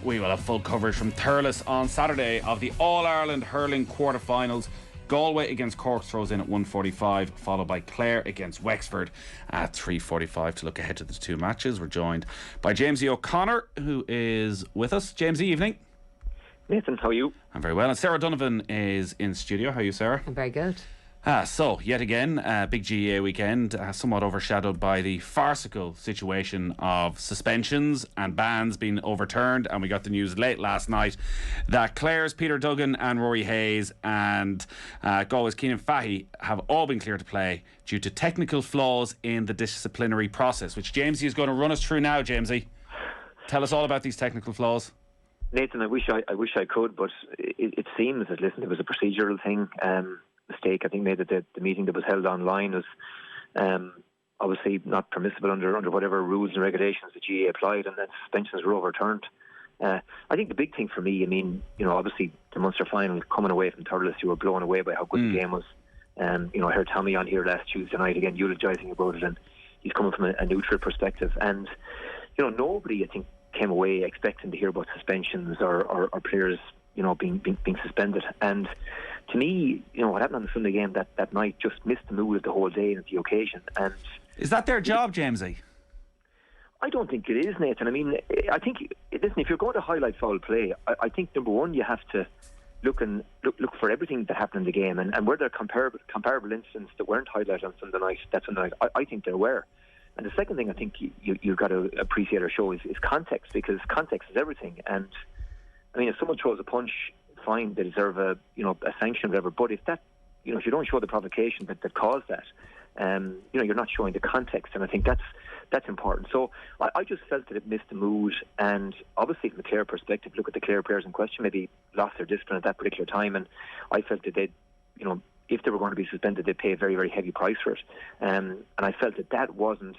we will have full coverage from Thurles on Saturday of the All-Ireland Hurling quarter-finals. Galway against Cork throws in at 1:45, followed by Clare against Wexford at 3:45 to look ahead to the two matches. We're joined by Jamesie O'Connor, who is with us. Jamesie, evening. Nathan, how are you? I'm very well. And Sarah Donovan is in studio. How are you, Sarah? I'm very good. So, yet again, big GAA weekend, somewhat overshadowed by the farcical situation of suspensions and bans being overturned. And we got the news late last night that Clare's Peter Duggan and Rory Hayes and Galway's Keenan Fahey have all been cleared to play due to technical flaws in the disciplinary process, which Jamesie is going to run us through now. Jamesie, tell us all about these technical flaws. Nathan, I wish I could, but it seems that, listen, it was a procedural thing. Mistake, I think, made that the meeting that was held online was obviously not permissible under whatever rules and regulations the GAA applied, and that suspensions were overturned. I think the big thing for me, I mean, obviously the Munster final, coming away from Thurles, you were blown away by how good the game was. I heard Tommy on here last Tuesday night again eulogising about it, and he's coming from a neutral perspective. And nobody, I think, came away expecting to hear about suspensions or players being suspended. And to me, what happened on the Sunday game that night just missed the mood of the whole day and of the occasion. And is that their job, Jamesie? I don't think it is, Nathan. I mean, I think, listen, if you're going to highlight foul play, I think number one, you have to look for everything that happened in the game, and were there comparable incidents that weren't highlighted on Sunday night? I think there were. And the second thing I think you've got to appreciate or show is context, because context is everything. And I mean, if someone throws a punch, fine, they deserve a sanction or whatever. But if that, if you don't show the provocation that caused that, you're not showing the context, and I think that's important. So I just felt that it missed the mood, and obviously from the Clare perspective, look at the Clare players in question, maybe lost their discipline at that particular time, and I felt that they'd, if they were going to be suspended, they'd pay a very, very heavy price for it. And I felt that wasn't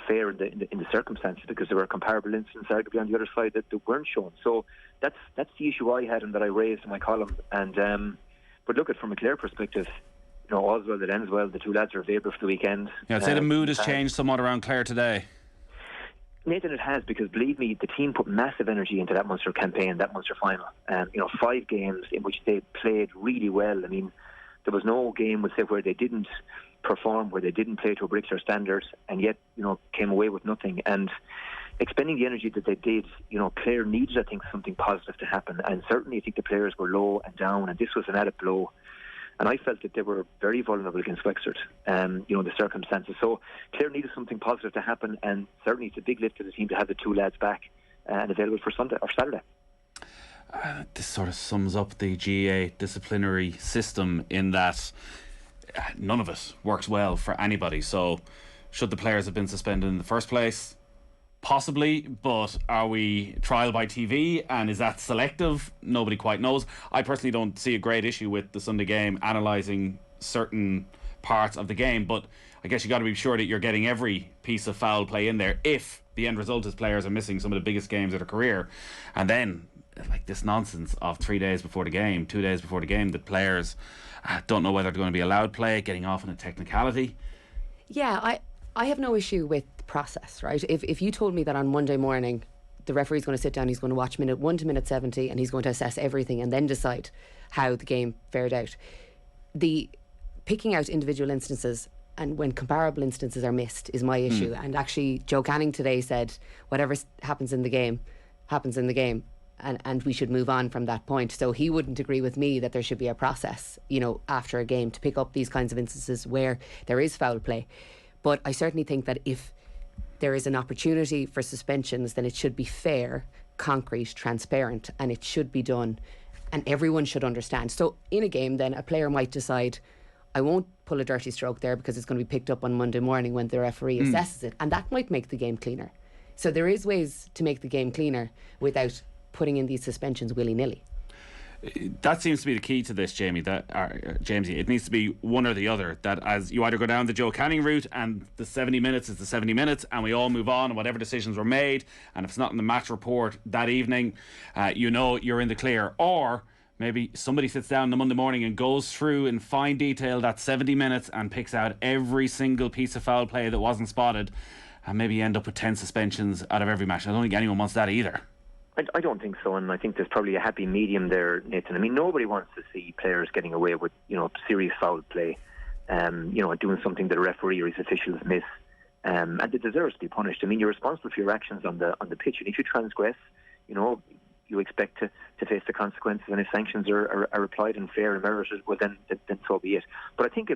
fair in the circumstances, because there were comparable incidents arguably on the other side that weren't shown. So that's the issue I had and that I raised in my column. And but look at from a Clare perspective, all's well that ends well. The two lads are available for the weekend. Yeah, I'd say the mood has changed somewhat around Clare today. Nathan, it has, because believe me, the team put massive energy into that Munster campaign, that Munster final. 5 games in which they played really well. I mean, there was no game, would say, where they didn't perform, where they didn't play to a particular standard, and yet came away with nothing. And expending the energy that they did, Clare needed, I think, something positive to happen. And certainly I think the players were low and down, and this was an added blow. And I felt that they were very vulnerable against Wexford, the circumstances. So Clare needed something positive to happen, and certainly it's a big lift to the team to have the two lads back and available for Sunday or Saturday. This sort of sums up the GAA disciplinary system in that none of it works well for anybody. So should the players have been suspended in the first place? Possibly, but are we trial by TV, and is that selective? Nobody quite knows. I personally don't see a great issue with the Sunday game analysing certain parts of the game, but I guess you got to be sure that you're getting every piece of foul play in there if the end result is players are missing some of the biggest games of their career. And then like this nonsense of 3 days before the game, 2 days before the game, that players don't know whether they're going to be allowed play, getting off on a technicality. Yeah, I have no issue with the process, right? If you told me that on Monday morning the referee's going to sit down, he's going to watch minute 1 to minute 70, and he's going to assess everything and then decide how the game fared out. The picking out individual instances and when comparable instances are missed is my issue. And actually Joe Canning today said whatever happens in the game happens in the game, and we should move on from that point. So he wouldn't agree with me that there should be a process, after a game to pick up these kinds of instances where there is foul play. But I certainly think that if there is an opportunity for suspensions, then it should be fair, concrete, transparent, and it should be done, and everyone should understand. So in a game then, a player might decide, I won't pull a dirty stroke there because it's going to be picked up on Monday morning when the referee assesses it, and that might make the game cleaner. So there is ways to make the game cleaner without putting in these suspensions willy-nilly. That seems to be the key to this, Jamesie. It needs to be one or the other. That as you either go down the Joe Canning route and the 70 minutes is the 70 minutes and we all move on and whatever decisions were made, and if it's not in the match report that evening, you're in the clear. Or maybe somebody sits down on the Monday morning and goes through in fine detail that 70 minutes and picks out every single piece of foul play that wasn't spotted, and maybe you end up with 10 suspensions out of every match. I don't think anyone wants that either. I don't think so, and I think there's probably a happy medium there, Nathan. I mean, nobody wants to see players getting away with, serious foul play, doing something that a referee or his officials miss, and it deserves to be punished. I mean, you're responsible for your actions on the pitch, and if you transgress, you expect to face the consequences, and if sanctions are applied and fair and merited, well, then so be it. But I think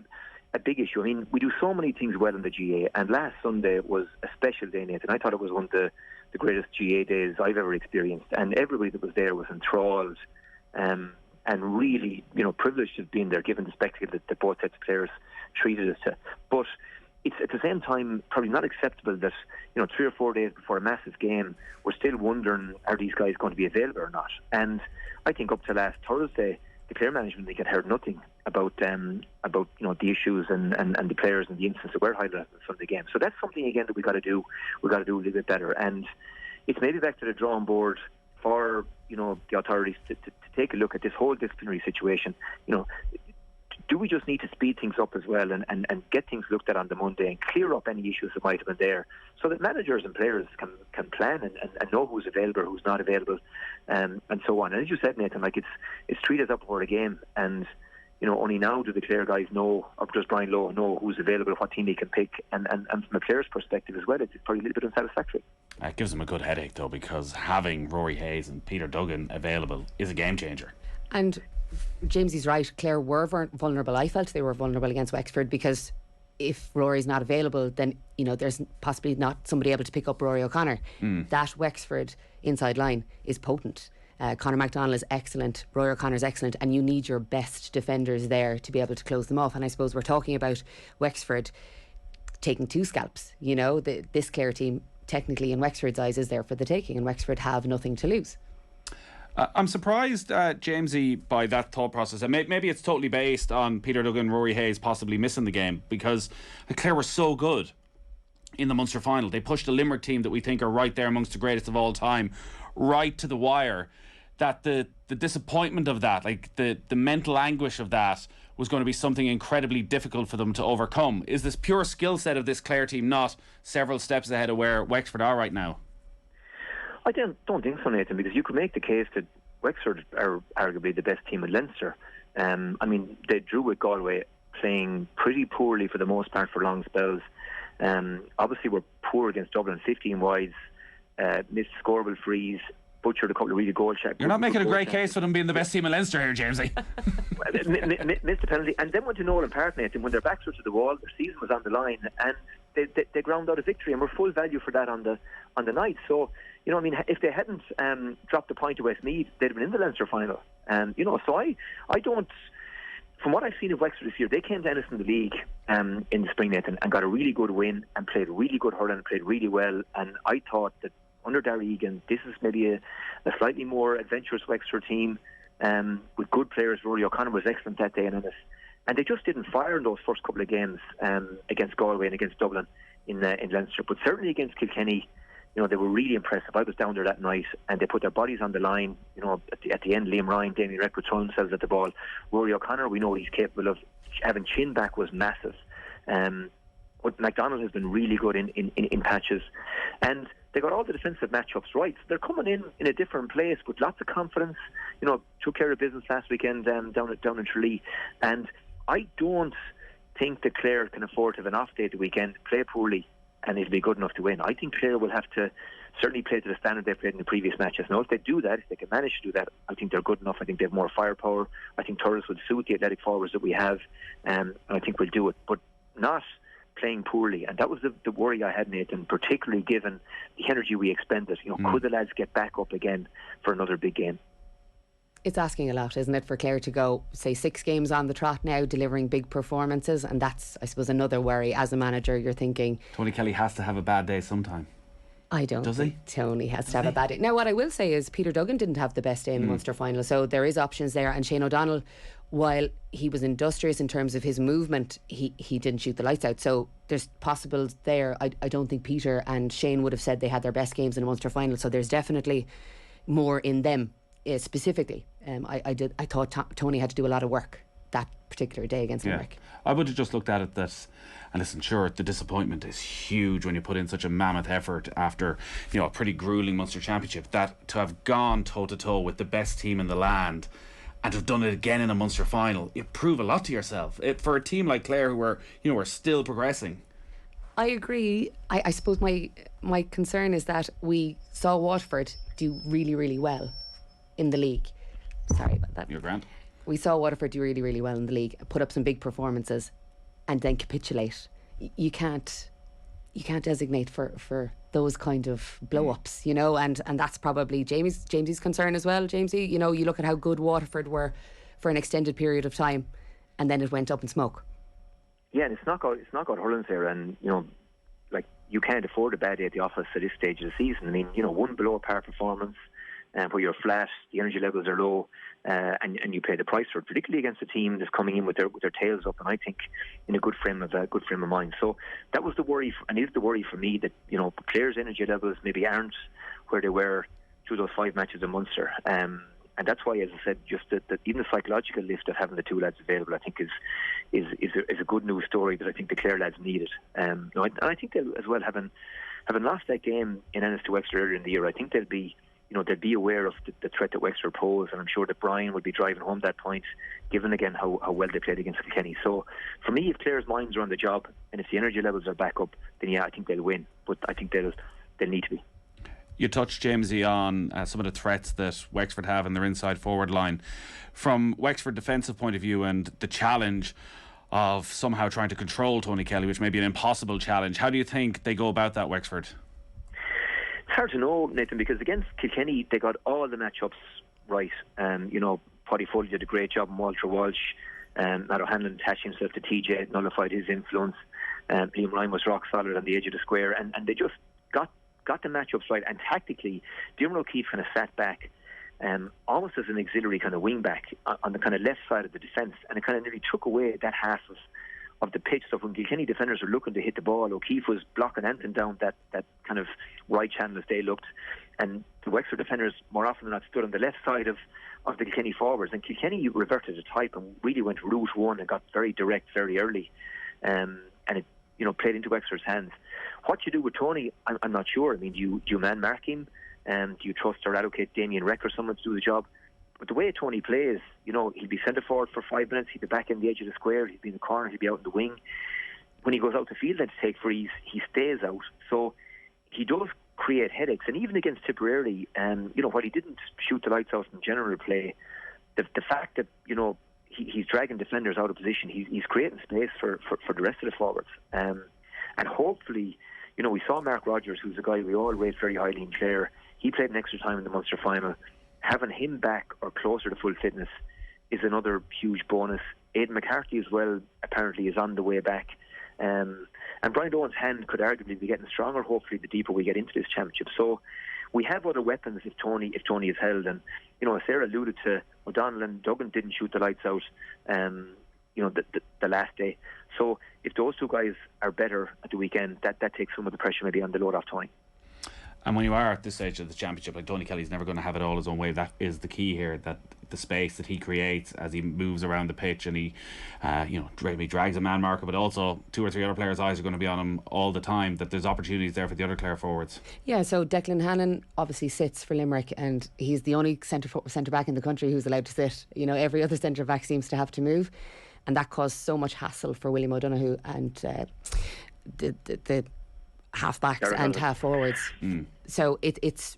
a big issue, I mean, we do so many things well in the GA, and last Sunday was a special day, Nathan. I thought it was one of the greatest GA days I've ever experienced, and everybody that was there was enthralled and really, privileged to have been there, given the spectacle that both sets of players treated us to. But it's at the same time probably not acceptable that 3 or 4 days before a massive game we're still wondering, are these guys going to be available or not? And I think up to last Thursday the Clare management, they had heard nothing about the issues and the players and the incidents that were highlighted from the game. So that's something again that we got to do a little bit better, and it's maybe back to the drawing board for the authorities to take a look at this whole disciplinary situation. Do we just need to speed things up as well and get things looked at on the Monday and clear up any issues that might have been there, so that managers and players can plan and know who's available, who's not available, and so on. And as you said, Nathan, like it's 3 days up before the game, and only now do the Clare guys know, or does Brian Lowe know who's available, what team he can pick, and from a player's perspective as well, it's probably a little bit unsatisfactory. It gives them a good headache though, because having Rory Hayes and Peter Duggan available is a game changer. And Jamesie's right, Clare were vulnerable. I felt they were vulnerable against Wexford, because if Rory's not available, then there's possibly not somebody able to pick up Rory O'Connor. That Wexford inside line is potent. Conor McDonald is excellent, Rory O'Connor's excellent, and you need your best defenders there to be able to close them off. And I suppose we're talking about Wexford taking 2 scalps. This Clare team, technically in Wexford's eyes, is there for the taking, and Wexford have nothing to lose. I'm surprised, Jamesie, by that thought process. And maybe it's totally based on Peter Duggan, Rory Hayes possibly missing the game, because Clare were so good in the Munster final. They pushed a Limerick team that we think are right there amongst the greatest of all time, right to the wire, that the disappointment of that, like the mental anguish of that, was going to be something incredibly difficult for them to overcome. Is this pure skill set of this Clare team not several steps ahead of where Wexford are right now? I don't think so, Nathan, because you could make the case that Wexford are arguably the best team in Leinster. I mean, they drew with Galway, playing pretty poorly for the most part for long spells. Obviously, were poor against Dublin, 15 wides, missed scoreable frees, butchered a couple of really goal shots. You're not making a great case for them being the best team in Leinster here, Jamesie. Missed a penalty, and then went to Nolan Park, Nathan, when their backs were to the wall, their season was on the line, and they ground out a victory, and were full value for that on the night. So, if they hadn't dropped the point to Westmeath, they'd have been in the Leinster final. So I don't. From what I've seen of Wexford this year, they came to Ennis in the league in the spring, Nathan, and got a really good win and played really good hurling and played really well. And I thought that under Darragh Egan, this is maybe a slightly more adventurous Wexford team with good players. Rory O'Connor was excellent that day in Ennis, and they just didn't fire in those first couple of games against Galway and against Dublin in Leinster. But certainly against Kilkenny, they were really impressive. I was down there that night, and they put their bodies on the line. At the end, Liam Ryan, Damien Reck would throw themselves at the ball. Rory O'Connor, we know what he's capable of. Having chin back was massive. But McDonald has been really good in patches, and they got all the defensive matchups right. So they're coming in a different place with lots of confidence. Took care of business last weekend down in Tralee, and I don't think that Clare can afford to have an off day the weekend, play poorly, and it'll be good enough to win. I think Clare will have to certainly play to the standard they played in the previous matches. Now, if they do that, if they can manage to do that, I think they're good enough. I think they have more firepower. I think Torres would suit the athletic forwards that we have, and I think we'll do it. But not playing poorly, and that was the worry I had, Nathan, particularly given the energy we expended. Could the lads get back up again for another big game? It's asking a lot, isn't it, for Clare to go, say, 6 games on the trot now, delivering big performances, and that's, I suppose, another worry. As a manager, you're thinking, Tony Kelly has to have a bad day sometime. I don't Does think Tony has to have a bad day. Now, what I will say is Peter Duggan didn't have the best day in the Munster final, so there is options there. And Shane O'Donnell, while he was industrious in terms of his movement, he didn't shoot the lights out. So there's possibles there. I don't think Peter and Shane would have said they had their best games in a Munster final. So there's definitely more in them specifically. I thought Tony had to do a lot of work that particular day against Limerick. I would have just looked at it that, and listen, sure, the disappointment is huge when you put in such a mammoth effort after, you know, a pretty gruelling Munster Championship, that to have gone toe-to-toe with the best team in the land and to have done it again in a Munster final, you prove a lot to yourself. For a team like Clare who are still progressing. I agree. I suppose my concern is that we saw Waterford do really, really well in the league. Sorry about that. You're grand. We saw Waterford do really, really well in the league, put up some big performances, and then capitulate. You can't designate for those kind of blow-ups, you know, and that's probably Jamesie's concern as well. Jamesie, you know, you look at how good Waterford were for an extended period of time, and then it went up in smoke. Yeah, and it's not got Hurling there, and you know, like, you can't afford a bad day at the office at this stage of the season. I mean, you know, one below par performance, where you're flat, the energy levels are low, and you pay the price for it, particularly against a team that's coming in with their tails up, and I think in a good frame of mind. So that was the worry, and is the worry for me, that, you know, players' energy levels maybe aren't where they were through those 5 matches in Munster. And that's why, as I said, just that even the psychological lift of having the two lads available, I think is a good news story that I think the Clare lads needed. And I think they'll as well, having lost that game in Ennis to Wexford earlier in the year, I think they'll be aware of the threat that Wexford pose, and I'm sure that Brian will be driving home that point, given again how well they played against Kilkenny. So for me, if Clare's minds are on the job, and if the energy levels are back up, then yeah, I think they'll win. But I think they'll need to be. You touched, Jamesie, on some of the threats that Wexford have in their inside forward line. From Wexford defensive point of view, and the challenge of somehow trying to control Tony Kelly, which may be an impossible challenge, how do you think they go about that, Wexford? It's hard to know, Nathan, because against Kilkenny they got all the matchups right. You know, Paddy Foley did a great job, and Walter Walsh, Matt O'Hanlon attached himself to TJ, nullified his influence. Liam Ryan was rock solid on the edge of the square, and they just got the matchups right. And tactically, Diarmuid O'Keefe kind of sat back, almost as an auxiliary kind of wing back on the kind of left side of the defence, and it kind of nearly took away that half of the pitch. So when Kilkenny defenders were looking to hit the ball, O'Keefe was blocking anything down that kind of right channel as they looked, and the Wexford defenders more often than not stood on the left side of the Kilkenny forwards, and Kilkenny reverted to type and really went route one and got very direct very early, and it, you know, played into Wexford's hands. What you do with Tony, I'm not sure. I mean, do you man mark him? Do you trust or allocate Damien Reck or someone to do the job? But the way Tony plays, you know, he'll be centre forward for 5 minutes, he'll be back in the edge of the square, he'll be in the corner, he'll be out in the wing. When he goes out to field and to take frees, he stays out. So he does create headaches. And even against Tipperary, you know, while he didn't shoot the lights out in general play, the fact that, you know, he's dragging defenders out of position, he's creating space for the rest of the forwards. And hopefully, you know, we saw Mark Rogers, who's a guy we all rate very highly in Clare. He played an extra time in the Munster final. Having him back or closer to full fitness is another huge bonus. Aidan McCarthy as well apparently is on the way back. And Brian Owen's hand could arguably be getting stronger, hopefully, the deeper we get into this championship. So we have other weapons if Tony is held. And, you know, as Sarah alluded to, O'Donnell and Duggan didn't shoot the lights out, you know, the last day. So if those two guys are better at the weekend, that takes some of the pressure maybe on the load off Tony. And when you are at this stage of the championship, like, Tony Kelly's never going to have it all his own way. That is the key here, that the space that he creates as he moves around the pitch, and he, you know, he drags a man marker, but also 2 or 3 other players' eyes are going to be on him all the time, that there's opportunities there for the other Clare forwards. Yeah, so Declan Hannon obviously sits for Limerick, and he's the only centre back in the country who's allowed to sit. You know, every other centre back seems to have to move, and that caused so much hassle for William O'Donoghue and the half-backs and half-forwards. So it's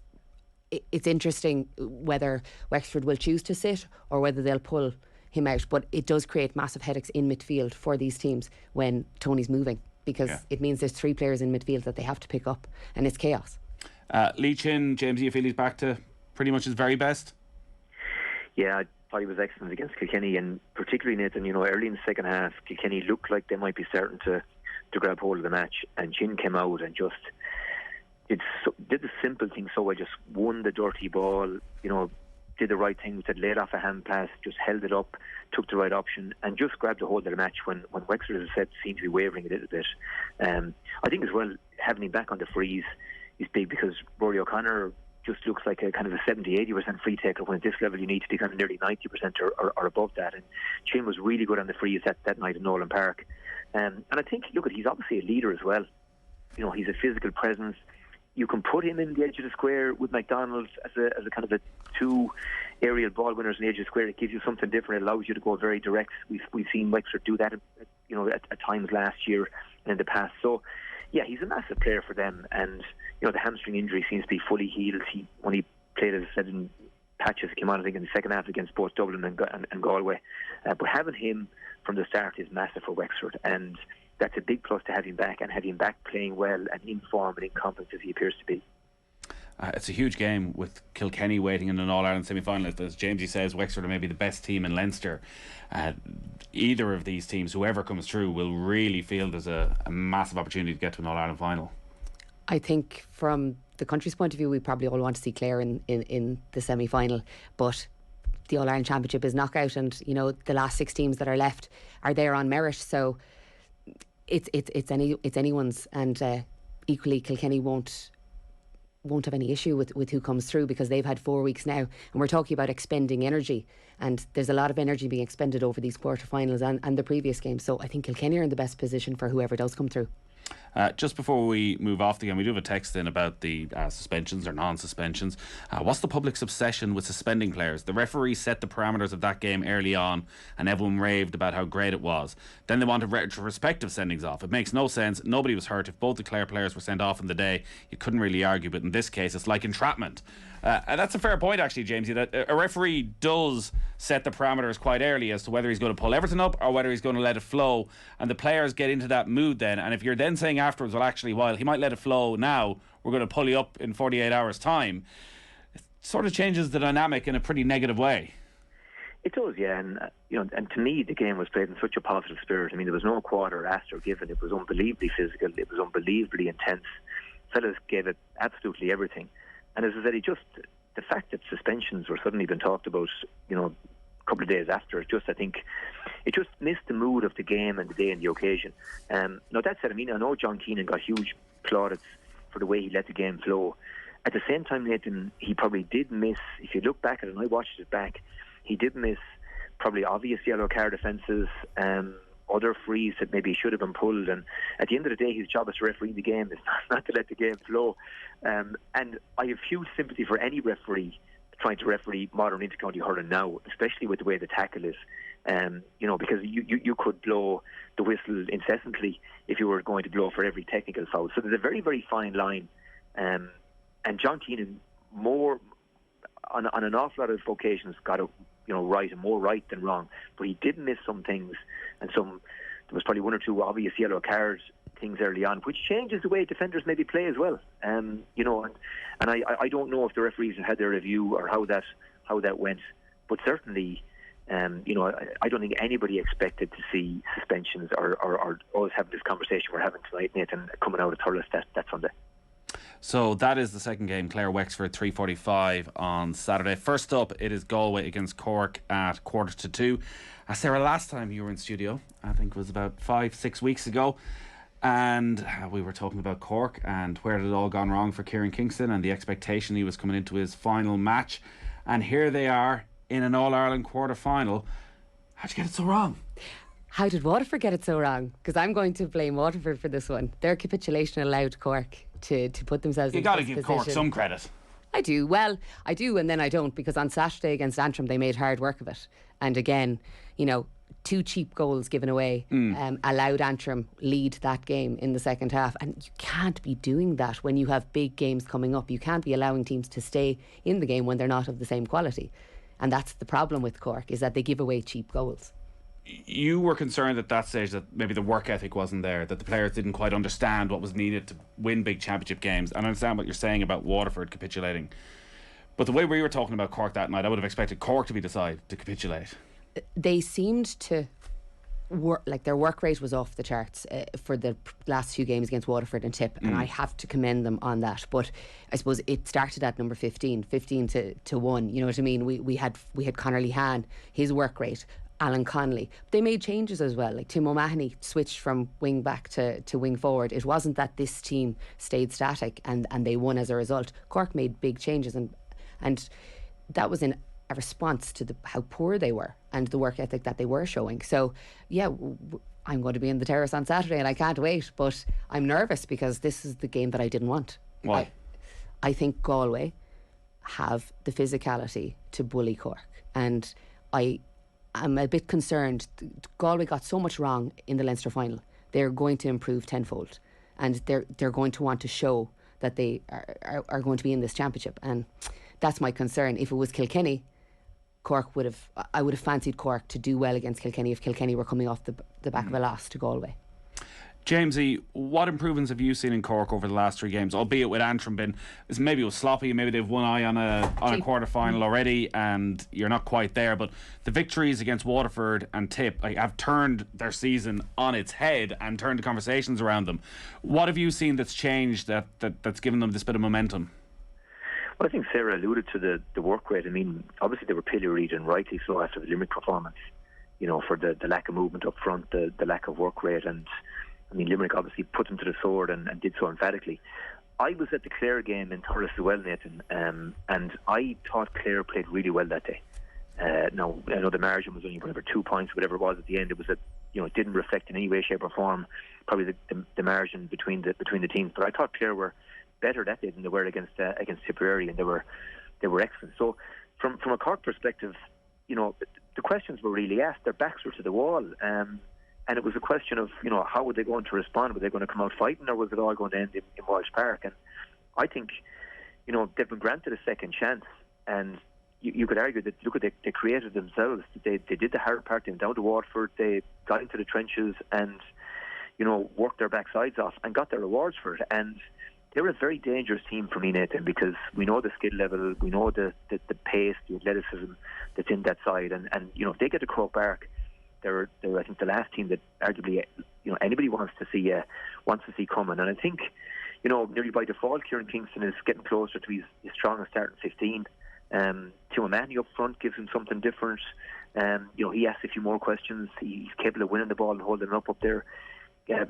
interesting whether Wexford will choose to sit or whether they'll pull him out. But it does create massive headaches in midfield for these teams when Tony's moving, because it means there's 3 players in midfield that they have to pick up, and it's chaos. Lee Chin, James, you feel he's back to pretty much his very best? Yeah, I thought he was excellent against Kilkenny, and particularly, Nathan, you know, early in the second half, Kilkenny looked like they might be starting to grab hold of the match, and Chin came out and just did the simple thing so well. Just won the dirty ball, you know, did the right thing, laid off a hand pass, just held it up, took the right option, and just grabbed a hold of the match when Wexford, as I said, seemed to be wavering a little bit. I think as well, having him back on the freeze is big, because Rory O'Connor just looks like a kind of a 70-80% free taker, when at this level you need to be kind of nearly 90% or above that. And Chin was really good on the frees that night in Nolan Park. And I think, look, he's obviously a leader as well. You know, he's a physical presence. You can put him in the edge of the square with McDonald as a kind of a two aerial ball winners in the edge of the square. It gives you something different. It allows you to go very direct. We've seen Wexford do that, you know, at times last year and in the past. So, yeah, he's a massive player for them. And, you know, the hamstring injury seems to be fully healed. When he played, as I said, in patches, came on, I think, in the second half against both Dublin and Galway. But having him from the start is massive for Wexford. And that's a big plus to have him back, and have him back playing well and in form and in confidence as he appears to be. It's a huge game with Kilkenny waiting in an All-Ireland semi-final. As Jamesie says, Wexford are maybe the best team in Leinster. Either of these teams, whoever comes through, will really feel there's a massive opportunity to get to an All-Ireland final. I think from the country's point of view, we probably all want to see Clare in the semi-final, but the All-Ireland Championship is knockout, and you know the last 6 teams that are left are there on merit, so it's anyone's. And equally, Kilkenny won't have any issue with who comes through, because they've had 4 weeks now, and we're talking about expending energy, and there's a lot of energy being expended over these quarterfinals and the previous games. So I think Kilkenny are in the best position for whoever does come through. Just before we move off the game, we do have a text in about the suspensions or non-suspensions. What's the public's obsession with suspending players? The referee set the parameters of that game early on, and everyone raved about how great it was. Then they wanted retrospective sendings off. It makes no sense. Nobody was hurt. If both the Clare players were sent off in the day, you couldn't really argue. But in this case, it's like entrapment. And that's a fair point, actually, Jamesie, that a referee does set the parameters quite early as to whether he's going to pull everything up or whether he's going to let it flow, and the players get into that mood then. And if you're then saying afterwards, well, actually, while he might let it flow now, we're going to pull you up in 48 hours time, it sort of changes the dynamic in a pretty negative way. It does, yeah. And and to me, the game was played in such a positive spirit. I mean, there was no quarter asked or given. It was unbelievably physical. It was unbelievably intense. Fellas gave it absolutely everything. And as I said, the fact that suspensions were suddenly been talked about, a couple of days after, I think it just missed the mood of the game and the day and the occasion. Now, that said, I mean, I know John Keenan got huge plaudits for the way he let the game flow. At the same time, Nathan, he probably did miss, if you look back at it, and I watched it back, he did miss probably obvious yellow card offences, other frees that maybe should have been pulled. And at the end of the day, his job as to referee the game is not to let the game flow. And I have huge sympathy for any referee trying to referee modern intercounty hurling now, especially with the way the tackle is. Because you could blow the whistle incessantly if you were going to blow for every technical foul. So there's a very, very fine line. And John Keenan, more on an awful lot of occasions, got it right, and more right than wrong. But he did miss some things, and there was probably 1 or 2 obvious yellow cards things early on, which changes the way defenders maybe play as well. And I don't know if the referees had their review or how that went, but certainly, I don't think anybody expected to see suspensions or always have this conversation we're having tonight, Nathan, coming out of Thurles that Sunday. So that is the second game, Clare Wexford, 3:45 on Saturday. First up, it is Galway against Cork at 1:45. Sarah, last time you were in studio, I think it was about 5-6 weeks ago, and we were talking about Cork and where it had all gone wrong for Kieran Kingston and the expectation he was coming into his final match. And here they are in an All-Ireland quarter-final. How'd you get it so wrong? How did Waterford get it so wrong? Because I'm going to blame Waterford for this one. Their capitulation allowed Cork to put themselves in this position. You got to give Cork some credit. I do. Well, I do, and then I don't, because on Saturday against Antrim they made hard work of it. And again, 2 cheap goals given away allowed Antrim lead that game in the second half. And you can't be doing that when you have big games coming up. You can't be allowing teams to stay in the game when they're not of the same quality. And that's the problem with Cork, is that they give away cheap goals. You were concerned at that stage that maybe the work ethic wasn't there, that the players didn't quite understand what was needed to win big championship games. And I understand what you're saying about Waterford capitulating. But the way we were talking about Cork that night, I would have expected Cork to be the side to capitulate. They seemed to work, like their work rate was off the charts for the last few games against Waterford and Tip, and I have to commend them on that. But I suppose it started at number 15 to 1. You know what I mean? We had Conor Lehan, his work rate Alan Connolly. They made changes as well. Like Tim O'Mahony switched from wing back to wing forward. It wasn't that this team stayed static and they won as a result. Cork made big changes and that was in a response to how poor they were and the work ethic that they were showing. So yeah, I'm going to be in the terrace on Saturday and I can't wait, but I'm nervous because this is the game that I didn't want. Why? I think Galway have the physicality to bully Cork, and I'm a bit concerned. Galway got so much wrong in the Leinster final. They're going to improve tenfold, and they're going to want to show that they are going to be in this championship, and that's my concern. If it was Kilkenny, I would have fancied Cork to do well against Kilkenny if Kilkenny were coming off the back of a loss to Galway. Jamesie, what improvements have you seen in Cork over the last 3 games? Albeit with Antrim being, maybe it was sloppy, maybe they've one eye on a quarter final already, and you're not quite there. But the victories against Waterford and Tip have turned their season on its head and turned the conversations around them. What have you seen that's changed that's given them this bit of momentum? Well, I think Sarah alluded to the work rate. I mean, obviously they were pilloried and rightly so after the Limerick performance. For the lack of movement up front, the lack of work rate, and I mean, Limerick obviously put them to the sword and did so emphatically. I was at the Clare game in Thurles as well, Nathan, and I thought Clare played really well that day. Now, I know the margin was only 2 points, whatever it was at the end. It was it didn't reflect in any way, shape or form probably the margin between the teams. But I thought Clare were better that day than they were against Tipperary, and they were excellent. So from a Cork perspective, the questions were really asked. Their backs were to the wall. And it was a question of, how were they going to respond? Were they going to come out fighting, or was it all going to end in Walsh Park? And I think, they've been granted a second chance. And you could argue that, look, they created themselves. They did the hard part. They went down to Waterford. They got into the trenches and, worked their backsides off and got their rewards for it. And they're a very dangerous team for me, Nathan, because we know the skill level, we know the pace, the athleticism that's in that side. And if they get to Croke Park, they're I think the last team that arguably anybody wants to see coming. And I think nearly by default Kieran Kingston is getting closer to his strongest starting 15. Tim O'Mahony up front gives him something different. He asks a few more questions. He's capable of winning the ball and holding it up there.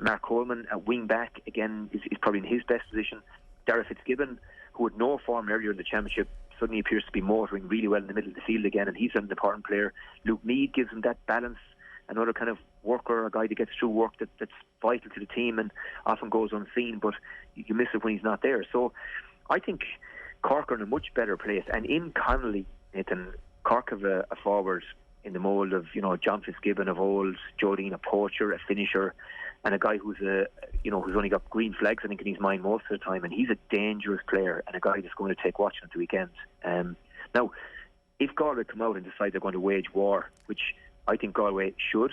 Mark Coleman at wing back again is probably in his best position. Dara Fitzgibbon, who had no form earlier in the championship, suddenly appears to be motoring really well in the middle of the field again, and he's an important player. Luke Meade gives him that balance. Another kind of worker, a guy that gets through work that's vital to the team and often goes unseen, but you miss it when he's not there. So I think Cork are in a much better place. And in Connolly, Nathan, Cork have a forward in the mould of John Fitzgibbon of old, Jodine, a poacher, a finisher, and a guy who's only got green flags, I think, in his mind most of the time. And he's a dangerous player and a guy that's going to take watching at the weekend. Now, if Galway come out and decide they're going to wage war, which I think Galway should,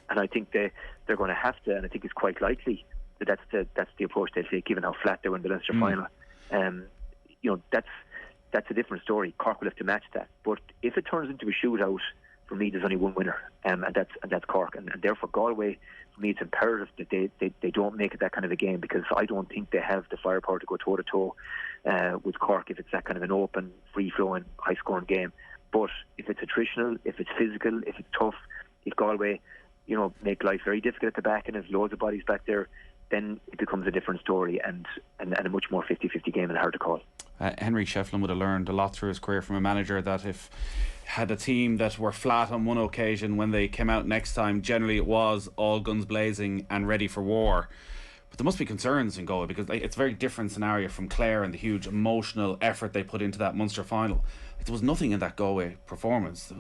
and I think they're going to have to, and I think it's quite likely that that's the approach they take, given how flat they were in the Leinster final. That's a different story. Cork will have to match that. But if it turns into a shootout, for me, there's only one winner, and that's Cork. And therefore, Galway, for me, it's imperative that they don't make it that kind of a game, because I don't think they have the firepower to go toe to toe with Cork if it's that kind of an open, free flowing, high scoring game. But if it's attritional, if it's physical, if it's tough, if Galway, make life very difficult at the back and there's loads of bodies back there, then it becomes a different story and a much more 50-50 game and hard to call. Henry Shefflin would have learned a lot through his career from a manager that if had a team that were flat on one occasion, when they came out next time, generally it was all guns blazing and ready for war. But there must be concerns in Galway, because it's a very different scenario from Clare and the huge emotional effort they put into that Munster final. There was nothing in that Galway performance.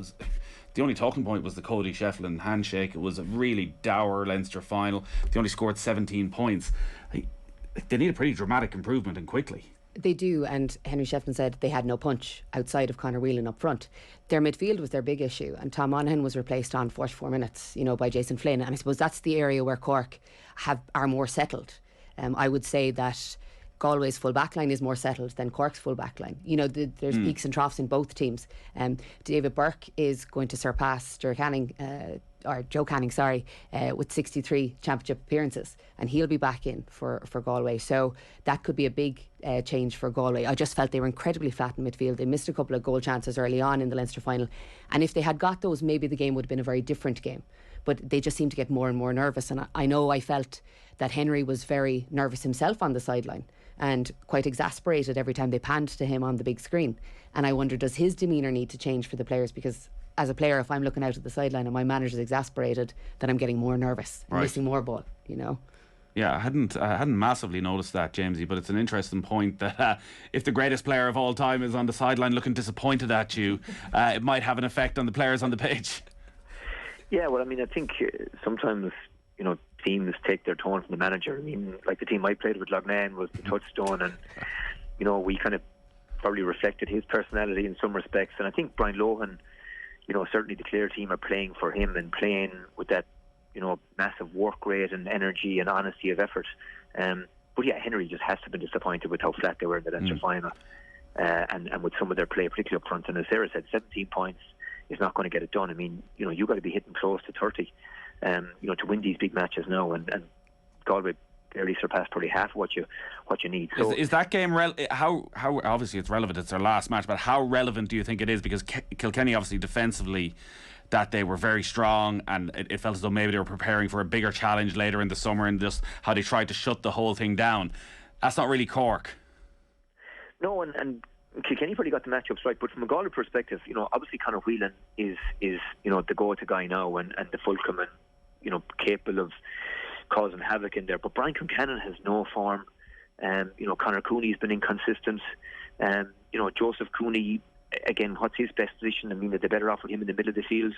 The only talking point was the Cody Shefflin handshake. It was a really dour Leinster final. They only scored 17 points. They need a pretty dramatic improvement, and quickly. They do, and Henry Shefflin said they had no punch outside of Conor Whelan up front. Their midfield was their big issue, and Tom Monaghan was replaced on 44 minutes, by Jason Flynn. And I suppose that's the area where Cork are more settled. I would say that Galway's full backline is more settled than Cork's full backline. There's peaks and troughs in both teams. David Burke is going to surpass Stuart Canning or Joe Canning, sorry, with 63 championship appearances, and he'll be back in for Galway. So that could be a big change for Galway. I just felt they were incredibly flat in midfield. They missed a couple of goal chances early on in the Leinster final, and if they had got those, maybe the game would have been a very different game. But they just seemed to get more and more nervous, and I know I felt that Henry was very nervous himself on the sideline and quite exasperated every time they panned to him on the big screen. And I wonder, does his demeanour need to change for the players? Because as a player, if I'm looking out at the sideline and my manager's exasperated, then I'm getting more nervous and missing more ball, you know. Yeah, I hadn't massively noticed that, Jamesie, but it's an interesting point that if the greatest player of all time is on the sideline looking disappointed at you, it might have an effect on the players on the pitch. Yeah, well, I mean, I think sometimes, teams take their tone from the manager. I mean, like the team I played with, Loughnane, was the touchstone, and, we kind of probably reflected his personality in some respects. And I think Brian Lohan, certainly the Clare team are playing for him and playing with that, massive work rate and energy and honesty of effort. But yeah, Henry just has to have been disappointed with how flat they were in the Leinster final, and with some of their play, particularly up front. And as Sarah said, 17 points is not going to get it done. I mean, you've got to be hitting close to 30, to win these big matches now. And Galway barely surpassed probably half what you need. So is that game how obviously it's relevant? It's their last match, but how relevant do you think it is? Because Kilkenny obviously defensively, that they were very strong, and it felt as though maybe they were preparing for a bigger challenge later in the summer, and just how they tried to shut the whole thing down. That's not really Cork. No, and Kilkenny probably got the matchups right, but from a Galway perspective, obviously Conor Whelan is the go-to guy now, and the Fulcrum, and capable of causing havoc in there. But Brian Concannon has no form. Conor Cooney's been inconsistent. Joseph Cooney, again, what's his best position? I mean, they're better off with him in the middle of the field.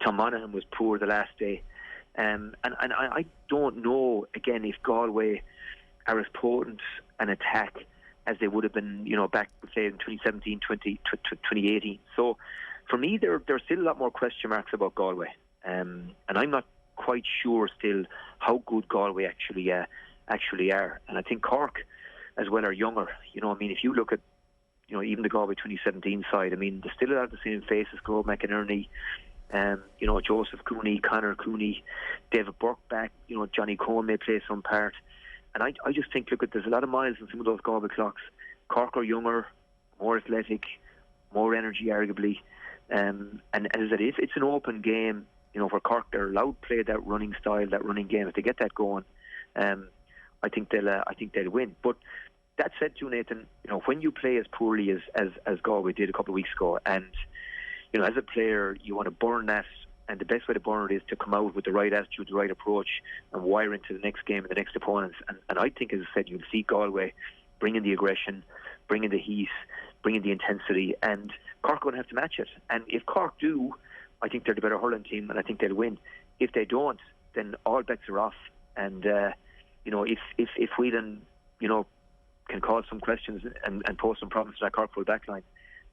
Tom Monaghan was poor the last day. And I don't know, again, if Galway are as potent an attack as they would have been, back, say, in 2017, 2018. So, for me, there's still a lot more question marks about Galway. And I'm not quite sure still how good Galway actually are. And I think Cork, as well, are younger. If you look at, even the Galway 2017 side, I mean, they still have the same faces: Grove McInerney, Joseph Cooney, Conor Cooney, David Burke back, Johnny Cohen may play some part. And I just think, there's a lot of miles in some of those Galway clocks. Cork are younger, more athletic, more energy, arguably. And as I said, if it's an open game, for Cork, they're allowed to play that running style, that running game. If they get that going, I think they'll win. But that said, too, Nathan, when you play as poorly as Galway did a couple of weeks ago, and as a player, you want to burn that, and the best way to burn it is to come out with the right attitude, the right approach, and wire into the next game and the next opponents. And I think, as I said, you'll see Galway bringing the aggression, bringing the heat, bringing the intensity, and Cork are going to have to match it. And if Cork do, I think they're the better hurling team, and I think they'll win. If they don't, then all bets are off. And if Whelan, can cause some questions and pose some problems to that Cork full back line,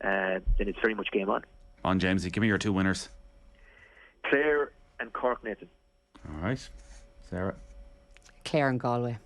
then it's very much game on. On Jamesie, give me your two winners. Clare and Cork, Nathan. All right, Sarah. Clare and Galway.